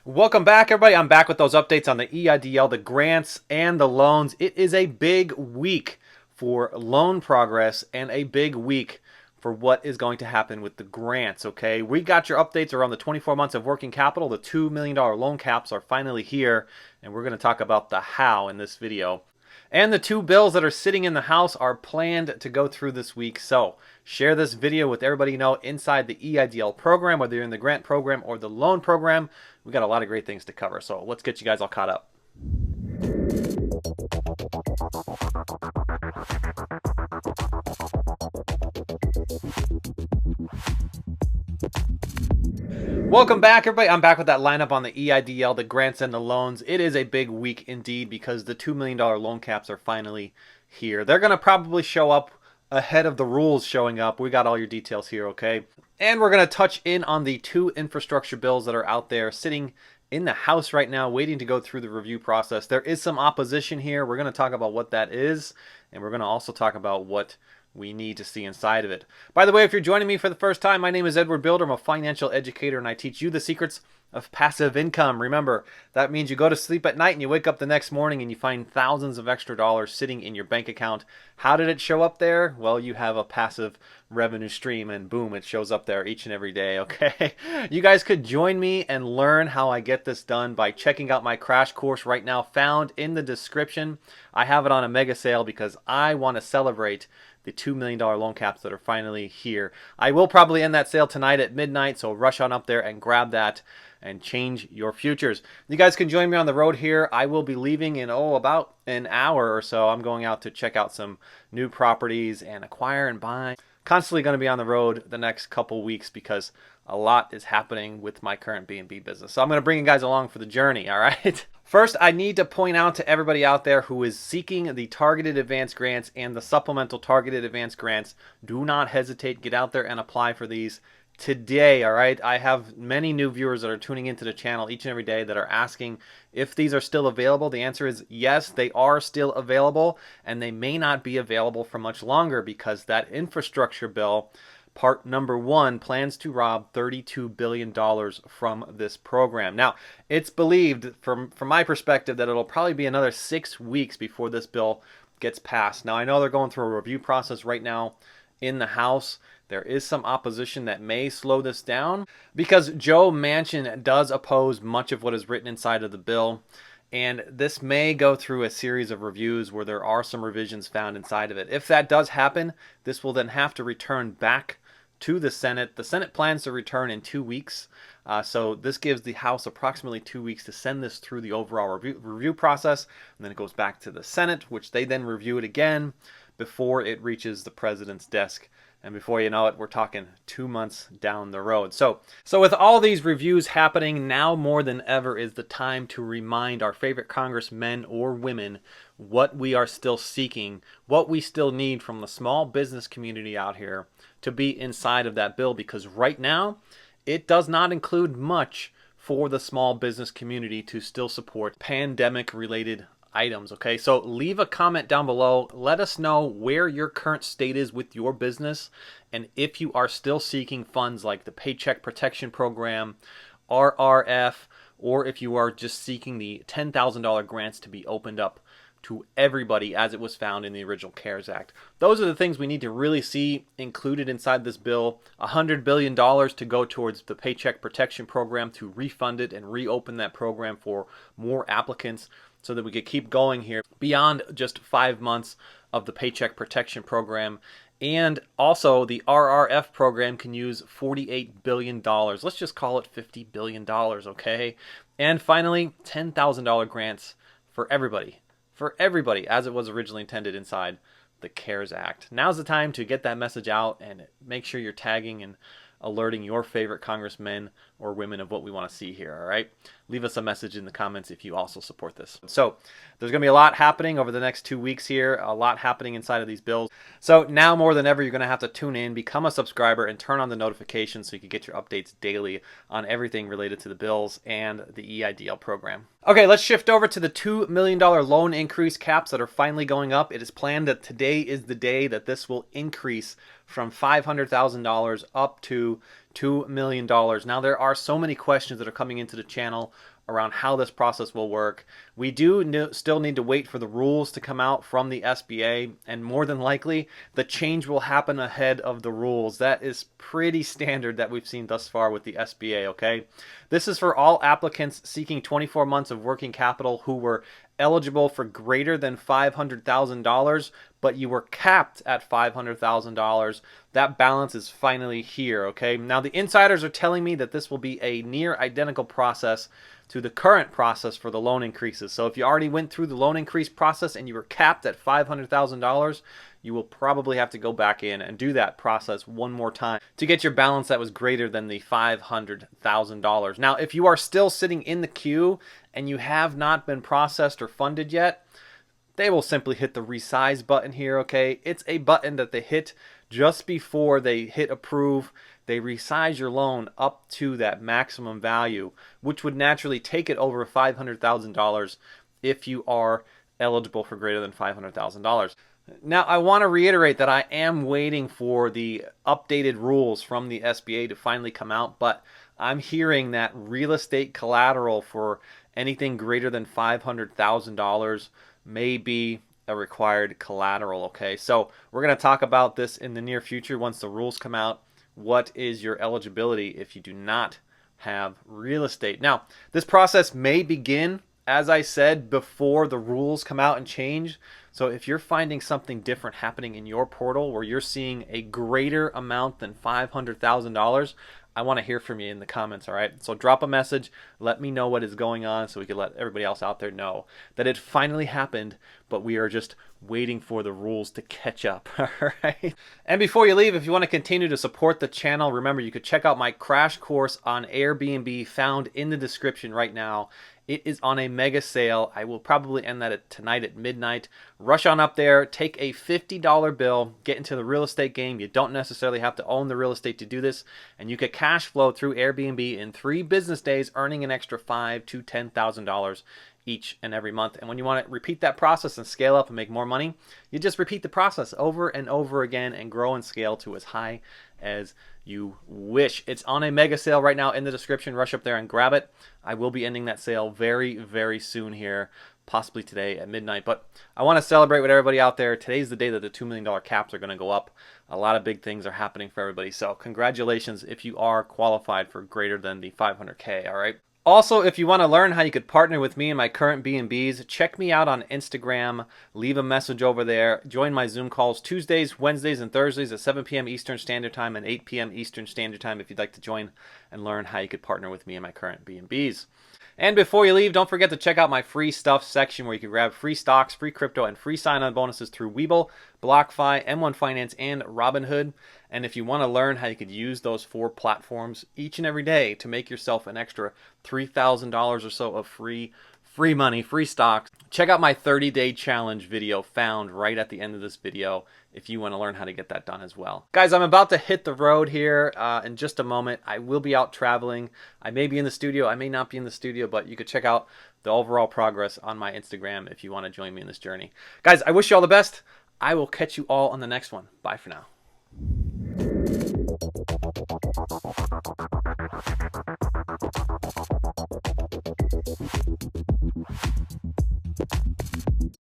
Welcome back, everybody. I'm back with those updates on the EIDL, the grants, and the loans. It is a big week for loan progress and a big week for what is going to happen with the grants, okay? We got your updates around the 24 months of working capital. The $2 million loan caps are finally here, and we're going to talk about the how in this video. And the two bills that are sitting in the House are planned to go through this week. So share this video with everybody you know inside the EIDL program, whether you're in the grant program or the loan program. We got a lot of great things to cover. So let's get you guys all caught up. Welcome back, everybody. I'm back with that lineup on the EIDL, the grants and the loans. It is a big week indeed because the $2 million loan caps are finally here. They're going to probably show up ahead of the rules showing up. We got all your details here, okay? And we're going to touch in on the two infrastructure bills that are out there sitting in the House right now, waiting to go through the review process. There is some opposition here. We're going to talk about what that is, and we're going to also talk about what we need to see inside of it. By the way, if you're joining me for the first time, my name is Edward Bilder. I'm a financial educator, and I teach you the secrets of passive income. Remember, that means you go to sleep at night and you wake up the next morning and you find thousands of extra dollars sitting in your bank account. How did it show up there? Well, you have a passive revenue stream, and boom, it shows up there each and every day, okay? You guys could join me and learn how I get this done by checking out my crash course right now, found in the description. I have it on a mega sale because I want to celebrate the $2 million loan caps that are finally here. I will probably end that sale tonight at midnight, so rush on up there and grab that and change your futures. You guys can join me on the road here. I will be leaving in, about an hour or so. I'm going out to check out some new properties and acquire and buy. Constantly going to be on the road the next couple weeks because a lot is happening with my current B&B business. So I'm going to bring you guys along for the journey, all right? First, I need to point out to everybody out there who is seeking the targeted advance grants and the supplemental targeted advance grants, do not hesitate. Get out there and apply for these today, all right? I have many new viewers that are tuning into the channel each and every day that are asking if these are still available. The answer is yes, they are still available, and they may not be available for much longer because that infrastructure bill, part number 1, plans to rob $32 billion from this program. Now, it's believed from my perspective that it'll probably be another 6 weeks before this bill gets passed. Now, I know they're going through a review process right now in the House. There is some opposition that may slow this down because Joe Manchin does oppose much of what is written inside of the bill. And this may go through a series of reviews where there are some revisions found inside of it. If that does happen, this will then have to return back to the Senate. The Senate plans to return in 2 weeks. So this gives the House approximately 2 weeks to send this through the overall review process. And then it goes back to the Senate, which they then review it again before it reaches the president's desk. And before you know it, we're talking 2 months down the road. So with all these reviews happening, now more than ever is the time to remind our favorite congressmen or women what we are still seeking, what we still need from the small business community out here to be inside of that bill. Because right now, it does not include much for the small business community to still support pandemic-related items, okay? So leave a comment down below. Let us know where your current state is with your business and if you are still seeking funds like the Paycheck Protection Program, RRF, or if you are just seeking the $10,000 grants to be opened up to everybody as it was found in the original CARES Act. Those are the things we need to really see included inside this bill. $100 billion to go towards the Paycheck Protection Program to refund it and reopen that program for more applicants so that we could keep going here beyond just 5 months of the Paycheck Protection Program. And also the RRF program can use $48 billion. Let's just call it $50 billion, okay? And finally, $10,000 grants for everybody. For everybody, as it was originally intended inside the CARES Act. Now's the time to get that message out and make sure you're tagging and alerting your favorite congressmen or women of what we want to see here, all right? Leave us a message in the comments if you also support this. So there's going to be a lot happening over the next 2 weeks here, a lot happening inside of these bills. So now more than ever, you're going to have to tune in, become a subscriber, and turn on the notifications so you can get your updates daily on everything related to the bills and the EIDL program. Okay, let's shift over to the $2 million loan increase caps that are finally going up. It is planned that today is the day that this will increase from $500,000 up to $2 million. Now, there are so many questions that are coming into the channel around how this process will work. We do still need to wait for the rules to come out from the SBA, and more than likely the change will happen ahead of the rules. That is pretty standard that we've seen thus far with the SBA, okay? This is for all applicants seeking 24 months of working capital who were eligible for greater than $500,000, but you were capped at $500,000. That balance is finally here, okay? Now, the insiders are telling me that this will be a near identical process to the current process for the loan increases. So if you already went through the loan increase process and you were capped at $500,000, you will probably have to go back in and do that process one more time to get your balance that was greater than the $500,000. Now, if you are still sitting in the queue and you have not been processed or funded yet, they will simply hit the resize button here, okay? It's a button that they hit just before they hit approve. They resize your loan up to that maximum value, which would naturally take it over $500,000 if you are eligible for greater than $500,000. Now, I want to reiterate that I am waiting for the updated rules from the SBA to finally come out, but I'm hearing that real estate collateral for anything greater than $500,000 may be a required collateral, okay? So we're going to talk about this in the near future once the rules come out. What is your eligibility if you do not have real estate? Now, this process may begin, as I said, before the rules come out and change. So if you're finding something different happening in your portal where you're seeing a greater amount than $500,000, I want to hear from you in the comments, all right? So drop a message, let me know what is going on so we can let everybody else out there know that it finally happened, but we are just waiting for the rules to catch up, all right? And before you leave, if you want to continue to support the channel, remember you could check out my crash course on Airbnb found in the description right now. It is on a mega sale. I will probably end that tonight at midnight. Rush on up there, take a $50 bill, get into the real estate game. You don't necessarily have to own the real estate to do this, and you can cash flow through Airbnb in 3 business days, earning an extra $5,000 to $10,000 each and every month. And when you want to repeat that process and scale up and make more money, you just repeat the process over and over again and grow and scale to as high as you wish. It's on a mega sale right now in the description. Rush up there and grab it. I will be ending that sale very, very soon here, possibly today at midnight. But I want to celebrate with everybody out there. Today's the day that the $2 million caps are going to go up. A lot of big things are happening for everybody. So congratulations if you are qualified for greater than the 500K, all right? Also, if you want to learn how you could partner with me and my current B&Bs, check me out on Instagram. Leave a message over there. Join my Zoom calls Tuesdays, Wednesdays, and Thursdays at 7 p.m. Eastern Standard Time and 8 p.m. Eastern Standard Time if you'd like to join and learn how you could partner with me and my current B&Bs. And before you leave, don't forget to check out my free stuff section where you can grab free stocks, free crypto, and free sign-on bonuses through Webull, BlockFi, M1 Finance, and Robinhood. And if you want to learn how you could use those 4 platforms each and every day to make yourself an extra $3,000 or so of free money, free stocks, check out my 30-day challenge video found right at the end of this video if you want to learn how to get that done as well. Guys, I'm about to hit the road here in just a moment. I will be out traveling. I may be in the studio. I may not be in the studio, but you could check out the overall progress on my Instagram if you want to join me in this journey. Guys, I wish you all the best. I will catch you all on the next one. Bye for now.